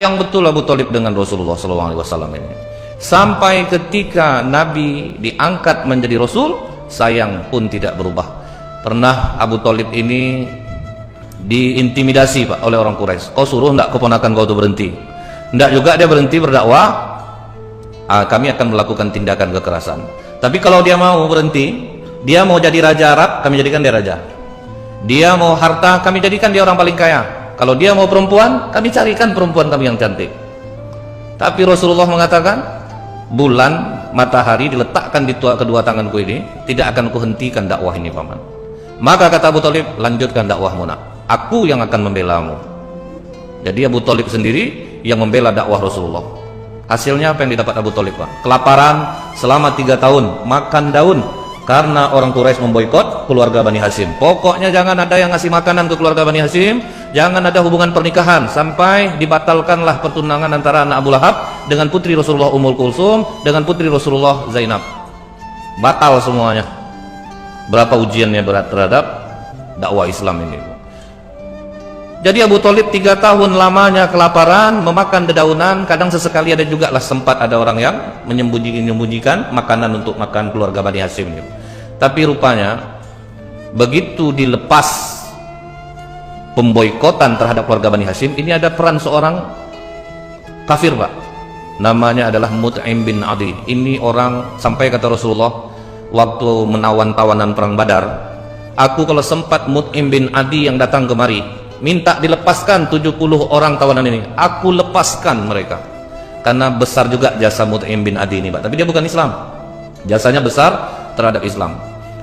yang betul Abu Thalib dengan Rasulullah SAW ini. Sampai ketika Nabi diangkat menjadi Rasul, sayang pun tidak berubah. Pernah Abu Thalib ini diintimidasi Pak oleh orang Quraisy. Kau suruh enggak keponakan kau itu berhenti? Enggak juga dia berhenti berdakwah. Kami akan melakukan tindakan kekerasan. Tapi kalau dia mau berhenti, dia mau jadi raja Arab, kami jadikan dia raja. Dia mau harta, kami jadikan dia orang paling kaya. Kalau dia mau perempuan, kami carikan perempuan kami yang cantik. Tapi Rasulullah mengatakan, bulan, matahari diletakkan di kedua tanganku ini, tidak akan kuhentikan dakwah ini paman. Maka kata Abu Thalib, lanjutkan dakwahmu nak, aku yang akan membelamu. Jadi Abu Thalib sendiri yang membela dakwah Rasulullah. Hasilnya apa yang didapat Abu Thalib Pak? Kelaparan selama 3 tahun, makan daun, karena orang Quraisy memboikot keluarga Bani Hashim. Pokoknya jangan ada yang ngasih makanan ke keluarga Bani Hashim, jangan ada hubungan pernikahan, sampai dibatalkanlah pertunangan antara anak Abu Lahab dengan putri Rasulullah Ummul Kulsum dengan putri Rasulullah Zainab. Batal semuanya. Berapa ujiannya berat terhadap dakwah Islam ini. Jadi Abu Thalib 3 tahun lamanya kelaparan, memakan dedaunan, kadang sesekali ada juga lah sempat ada orang yang menyembunyikan makanan untuk makan keluarga Bani Hashim ini. Tapi rupanya begitu dilepas pemboikotan terhadap keluarga Bani Hashim, ini ada peran seorang kafir Pak, namanya adalah Mut'im bin Adi. Ini orang, sampai kata Rasulullah waktu menawan tawanan perang Badar, aku kalau sempat Mut'im bin Adi yang datang kemari minta dilepaskan 70 orang tawanan ini, aku lepaskan mereka, karena besar juga jasa Mut'im bin Adi ini Pak. Tapi dia bukan Islam, jasanya besar terhadap Islam.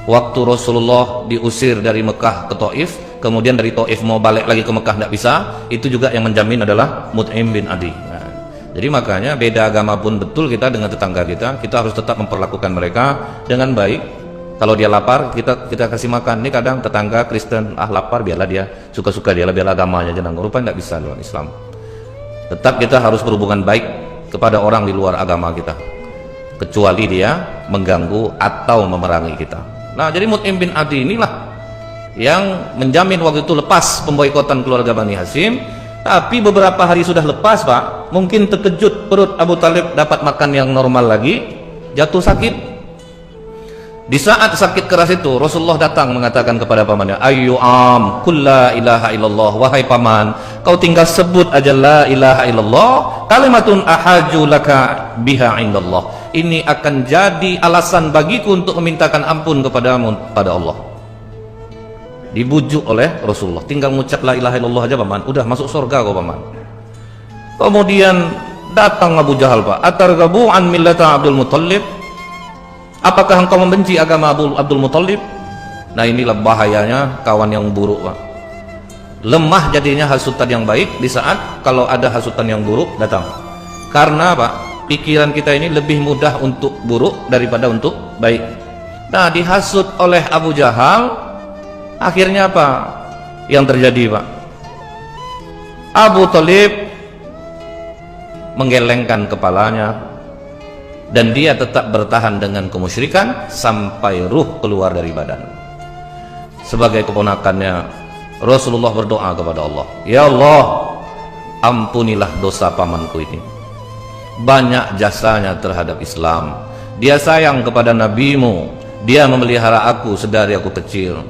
Waktu Rasulullah diusir dari Mekah ke Taif, kemudian dari Taif mau balik lagi ke Mekah tidak bisa, itu juga yang menjamin adalah Mut'im bin Adi. Nah, jadi makanya beda agama pun betul kita dengan tetangga kita harus tetap memperlakukan mereka dengan baik. Kalau dia lapar, kita kasih makan. Ini kadang tetangga Kristen, lapar, biarlah dia suka-suka dia, biarlah agamanya jangan. Rupanya tidak bisa dalam Islam. Tetap kita harus berhubungan baik kepada orang di luar agama kita, kecuali dia mengganggu atau memerangi kita. Nah, jadi Mut'im bin Adi inilah yang menjamin waktu itu lepas pemboikotan keluarga Bani Hashim. Tapi beberapa hari sudah lepas Pak, mungkin terkejut perut Abu Thalib dapat makan yang normal lagi, jatuh sakit. Di saat sakit keras itu Rasulullah datang mengatakan kepada pamannya, Ayyu am qul la ilaha illallah, wahai paman, kau tinggal sebut aja la ilaha illallah, kalimatun ahaju laka biha indallah. Ini akan jadi alasan bagiku untuk memintakan ampun kepadamu pada Allah. Dibujuk oleh Rasulullah, tinggal mengucap la ilaha illallah aja paman, udah masuk surga kau paman. Kemudian datang Abu Jahal Pak, atarghabu an millata Abdul Muthalib, apakah engkau membenci agama Abdul Muthalib? Nah, inilah bahayanya kawan yang buruk Pak. Lemah jadinya hasutan yang baik di saat kalau ada hasutan yang buruk datang. Karena Pak, pikiran kita ini lebih mudah untuk buruk daripada untuk baik. Nah, dihasut oleh Abu Jahal, akhirnya apa yang terjadi Pak? Abu Thalib menggelengkan kepalanya, dan dia tetap bertahan dengan kemusyrikan sampai ruh keluar dari badan. Sebagai keponakannya, Rasulullah berdoa kepada Allah, Ya Allah, ampunilah dosa pamanku ini. Banyak jasanya terhadap Islam, dia sayang kepada nabimu, dia memelihara aku sedari aku kecil.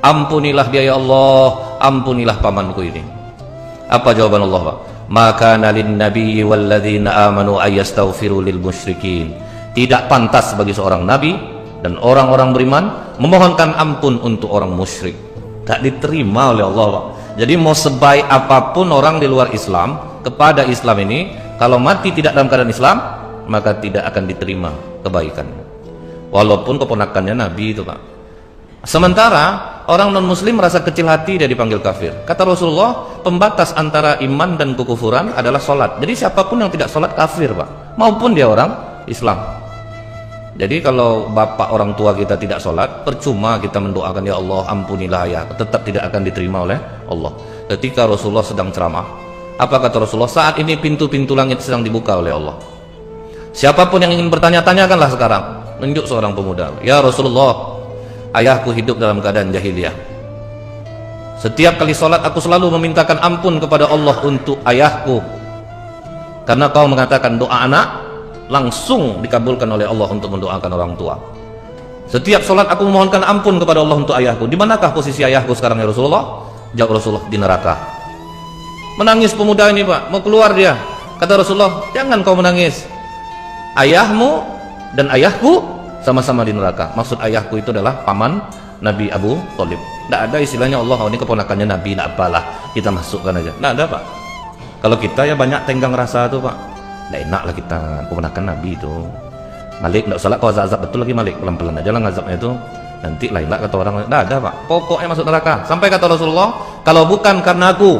Ampunilah dia ya Allah, ampunilah pamanku ini. Apa jawaban Allah Pak? Maka nalin nabiyyi walladzina amanu ayastaghfiru lil musyrikin. Tidak pantas bagi seorang nabi dan orang-orang beriman memohonkan ampun untuk orang musyrik. Tak diterima oleh Allah Pak. Jadi mau sebaik apapun orang di luar Islam kepada Islam ini, kalau mati tidak dalam keadaan Islam, maka tidak akan diterima kebaikannya, walaupun keponakannya nabi itu Pak. Sementara orang non-muslim merasa kecil hati dia dipanggil kafir. Kata Rasulullah, pembatas antara iman dan kekufuran adalah sholat. Jadi siapapun yang tidak sholat kafir Pak, maupun dia orang Islam. Jadi kalau bapak orang tua kita tidak sholat, percuma kita mendoakan ya Allah ampunilah ya, tetap tidak akan diterima oleh Allah. Ketika Rasulullah sedang ceramah, apa kata Rasulullah? Saat ini pintu-pintu langit sedang dibuka oleh Allah. Siapapun yang ingin bertanya-tanyakanlah sekarang. Menunjuk seorang pemuda, ya Rasulullah, ayahku hidup dalam keadaan jahiliyah. Setiap kali sholat aku selalu memintakan ampun kepada Allah untuk ayahku. Karena kau mengatakan doa anak langsung dikabulkan oleh Allah untuk mendoakan orang tua. Setiap sholat aku memohonkan ampun kepada Allah untuk ayahku. Di manakah posisi ayahku sekarang ya Rasulullah? Jawab Rasulullah, di neraka. Menangis pemuda ini Pak, mau keluar dia. Kata Rasulullah, jangan kau menangis. Ayahmu dan ayahku sama-sama di neraka. Maksud ayahku itu adalah paman Nabi Abu Thalib. Tidak ada istilahnya Allah, ini keponakannya Nabi, tidak apalah, kita masukkan aja. Tidak ada Pak. Kalau kita ya banyak tenggang rasa tuh Pak. Tidak enak lah kita, keponakan Nabi itu. Malik, tidak usah lah kau azab betul lagi Malik, pelan-pelan aja lah ngazabnya itu. Nanti lain lah kata orang, tidak ada Pak. Pokoknya masuk neraka. Sampai kata Rasulullah, kalau bukan karena aku,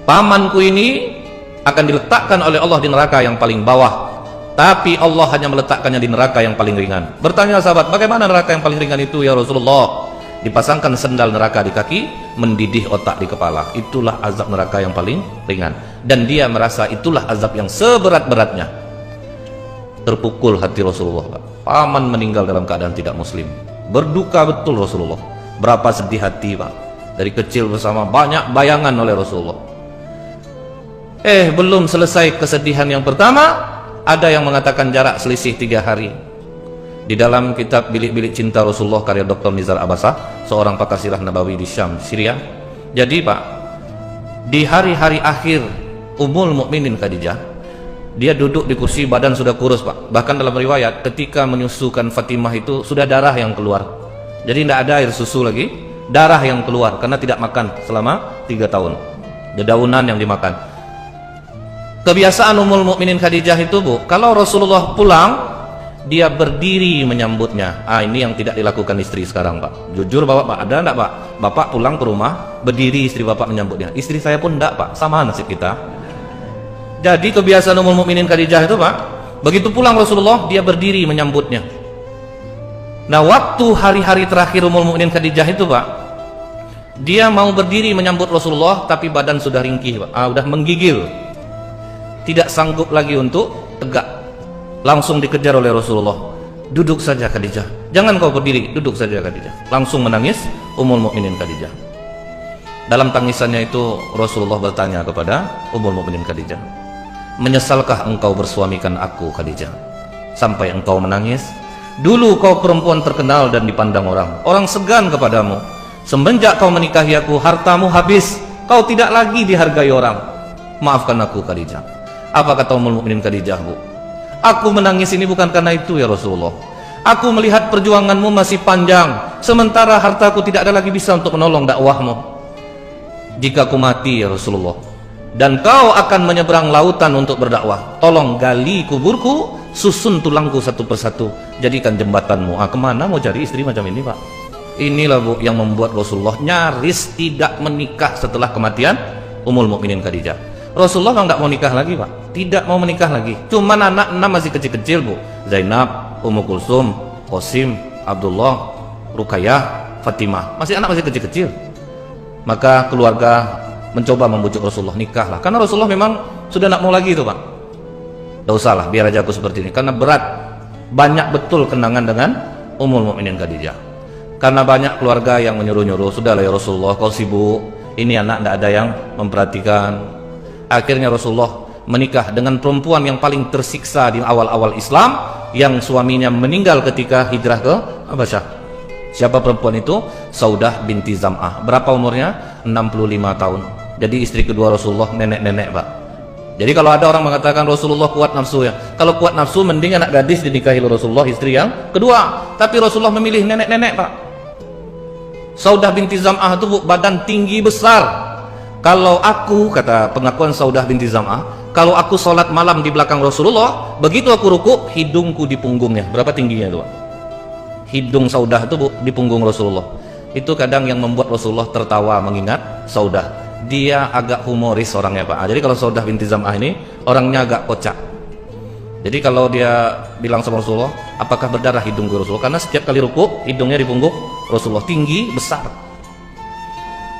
pamanku ini akan diletakkan oleh Allah di neraka yang paling bawah. Tapi Allah hanya meletakkannya di neraka yang paling ringan. Bertanya sahabat, bagaimana neraka yang paling ringan itu ya Rasulullah? Dipasangkan sendal neraka di kaki, mendidih otak di kepala. Itulah azab neraka yang paling ringan. Dan dia merasa itulah azab yang seberat-beratnya. Terpukul hati Rasulullah Pak. Paman meninggal dalam keadaan tidak muslim. Berduka betul Rasulullah. Berapa sedih hati Pak. Dari kecil bersama banyak bayangan oleh Rasulullah. Belum selesai kesedihan yang pertama, ada yang mengatakan jarak selisih 3 hari. Di dalam kitab Bilik-bilik Cinta Rasulullah karya Dr. Nizar Abbasah, seorang pakar sirah Nabawi di Syam, Syria. Jadi Pak, di hari-hari akhir Ummul Mukminin Khadijah, dia duduk di kursi, badan sudah kurus Pak. Bahkan dalam riwayat ketika menyusukan Fatimah itu sudah darah yang keluar. Jadi tidak ada air susu lagi, darah yang keluar karena tidak makan selama 3 tahun. Dedaunan yang dimakan. Kebiasaan Ummul Mukminin Khadijah itu Bu, kalau Rasulullah pulang, dia berdiri menyambutnya. Ini yang tidak dilakukan istri sekarang Pak. Jujur Bapak, ada enggak Pak? Bapak pulang ke rumah, berdiri istri Bapak menyambutnya. Istri saya pun enggak Pak, sama nasib kita. Jadi kebiasaan Ummul Mukminin Khadijah itu Pak, begitu pulang Rasulullah, dia berdiri menyambutnya. Nah waktu hari-hari terakhir Ummul Mukminin Khadijah itu Pak, dia mau berdiri menyambut Rasulullah, tapi badan sudah ringkih Pak, udah menggigil, tidak sanggup lagi untuk tegak. Langsung dikejar oleh Rasulullah, duduk saja Khadijah, jangan kau berdiri, duduk saja Khadijah. Langsung menangis Ummul Mukminin Khadijah. Dalam tangisannya itu Rasulullah bertanya kepada Ummul Mukminin Khadijah, menyesalkah engkau bersuamikan aku Khadijah sampai engkau menangis? Dulu kau perempuan terkenal dan dipandang orang segan kepadamu. Semenjak kau menikahi aku, hartamu habis, kau tidak lagi dihargai orang. Maafkan aku Khadijah. Apa kata Ummul Mukminin Khadijah Bu? Aku menangis ini bukan karena itu ya Rasulullah. Aku melihat perjuanganmu masih panjang, sementara hartaku tidak ada lagi bisa untuk menolong dakwahmu. Jika aku mati ya Rasulullah, dan kau akan menyeberang lautan untuk berdakwah, tolong gali kuburku, susun tulangku satu persatu, jadikan jembatanmu. Kemana mau cari istri macam ini Pak? Inilah Bu yang membuat Rasulullah nyaris tidak menikah setelah kematian Ummul Mukminin Khadijah. Rasulullah memang tidak mau nikah lagi Pak, tidak mau menikah lagi. Cuman anak 6 masih kecil-kecil Bu, Zainab, Ummu Kulsum, Qasim, Abdullah, Ruqayyah, Fatimah, masih kecil-kecil. Maka keluarga mencoba membujuk Rasulullah, nikahlah. Karena Rasulullah memang sudah tidak mau lagi itu Pak. Tidak usahlah, biar aja aku seperti ini. Karena berat, banyak betul kenangan dengan Ummul Mukminin Khadijah. Karena banyak keluarga yang menyuruh-nyuruh, sudahlah ya Rasulullah, kau sibuk, ini anak tidak ada yang memperhatikan. Akhirnya Rasulullah menikah dengan perempuan yang paling tersiksa di awal-awal Islam, yang suaminya meninggal ketika hijrah ke Habasyah. Siapa perempuan itu? Saudah binti Zam'ah. Berapa umurnya? 65 tahun. Jadi istri kedua Rasulullah, nenek-nenek Pak. Jadi kalau ada orang mengatakan Rasulullah kuat nafsu ya, kalau kuat nafsu mending anak gadis dinikahi Rasulullah, istri yang kedua. Tapi Rasulullah memilih nenek-nenek Pak. Saudah binti Zam'ah itu Bu, badan tinggi besar. Kalau aku, kata pengakuan Saudah binti Zam'ah, kalau aku sholat malam di belakang Rasulullah, begitu aku rukuk, hidungku di punggungnya. Berapa tingginya itu Pak? Hidung Saudah itu Bu, di punggung Rasulullah. Itu kadang yang membuat Rasulullah tertawa mengingat Saudah. Dia agak humoris orangnya Pak. Jadi kalau Saudah binti Zam'ah ini orangnya agak kocak. Jadi kalau dia bilang sama Rasulullah, apakah berdarah hidungku Rasulullah? Karena setiap kali rukuk, hidungnya di punggung Rasulullah, tinggi, besar.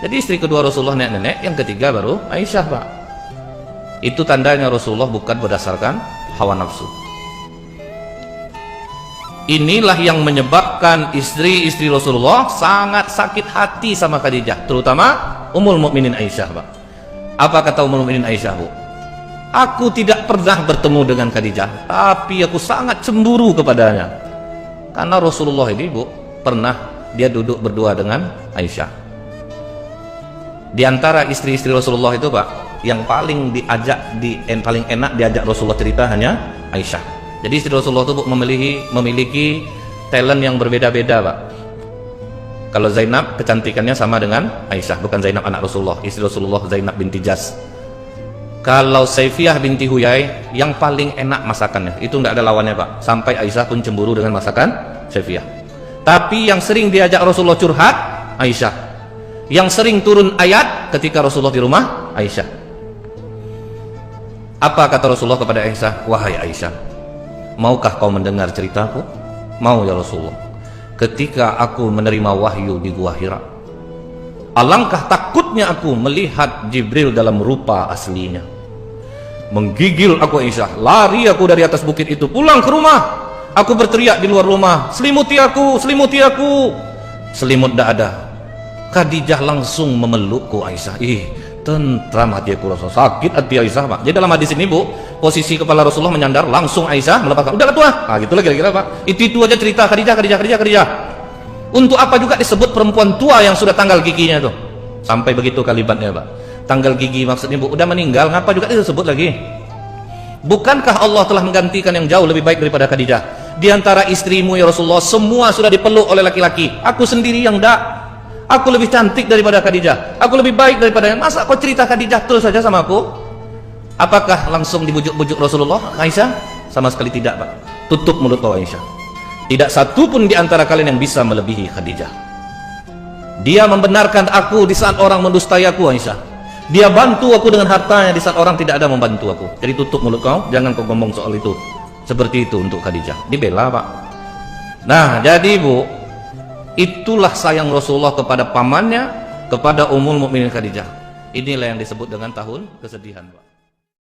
Jadi istri kedua Rasulullah nenek-nenek, yang ketiga baru Aisyah Pak. Itu tandanya Rasulullah bukan berdasarkan hawa nafsu. Inilah yang menyebabkan istri-istri Rasulullah sangat sakit hati sama Khadijah, terutama Ummul Mukminin Aisyah Pak. Apa kata Ummul Mukminin Aisyah Bu? Aku tidak pernah bertemu dengan Khadijah, tapi aku sangat cemburu kepadanya. Karena Rasulullah ini, Bu, pernah dia duduk berdua dengan Aisyah. Di antara istri-istri Rasulullah itu, Pak, yang paling paling enak diajak Rasulullah cerita hanya Aisyah. Jadi istri Rasulullah itu, Bu, memiliki talent yang berbeda-beda, Pak. Kalau Zainab kecantikannya sama dengan Aisyah, bukan Zainab anak Rasulullah, istri Rasulullah Zainab binti Jas. Kalau Saifiyah binti Huyai yang paling enak masakannya, itu tidak ada lawannya, Pak. Sampai Aisyah pun cemburu dengan masakan Saifiyah. Tapi yang sering diajak Rasulullah curhat, Aisyah. Yang sering turun ayat ketika Rasulullah di rumah, Aisyah. Apa kata Rasulullah kepada Aisyah? Wahai Aisyah, maukah kau mendengar ceritaku? Mau ya Rasulullah. Ketika aku menerima wahyu di Gua Hira, alangkah takutnya aku melihat Jibril dalam rupa aslinya. Menggigil aku Aisyah, lari aku dari atas bukit itu, pulang ke rumah. Aku berteriak di luar rumah, selimuti aku, selimuti aku. Selimut tidak ada. Khadijah langsung memelukku Aisyah. Tentram hati aku, rasa sakit hati Aisyah, Pak. Jadi dalam hadis ini, Bu, posisi kepala Rasulullah menyandar, langsung Aisyah melepaskan. Udahlah tua. Nah, gitulah kira-kira, Pak. Itu aja cerita Khadijah. Untuk apa juga disebut perempuan tua yang sudah tanggal giginya tuh? Sampai begitu kalimatnya, Pak. Tanggal gigi maksudnya, Bu, udah meninggal, ngapa juga disebut lagi? Bukankah Allah telah menggantikan yang jauh lebih baik daripada Khadijah? Di antara istrimu ya Rasulullah, semua sudah dipeluk oleh laki-laki. Aku sendiri yang enggak. Aku lebih cantik daripada Khadijah. Aku lebih baik daripada yang. Masa kau cerita Khadijah terus saja sama aku? Apakah langsung dibujuk-bujuk Rasulullah, Aisyah? Sama sekali tidak, Pak. Tutup mulut kau Aisyah. Tidak satu pun di antara kalian yang bisa melebihi Khadijah. Dia membenarkan aku di saat orang mendustai aku, Aisyah. Dia bantu aku dengan hartanya di saat orang tidak ada membantu aku. Jadi tutup mulut kau, jangan kau ngomong soal itu. Seperti itu untuk Khadijah. Dibela, Pak. Nah, jadi, Bu, itulah sayang Rasulullah kepada pamannya, kepada Ummul Mukminin Khadijah. Inilah yang disebut dengan tahun kesedihan, Pak.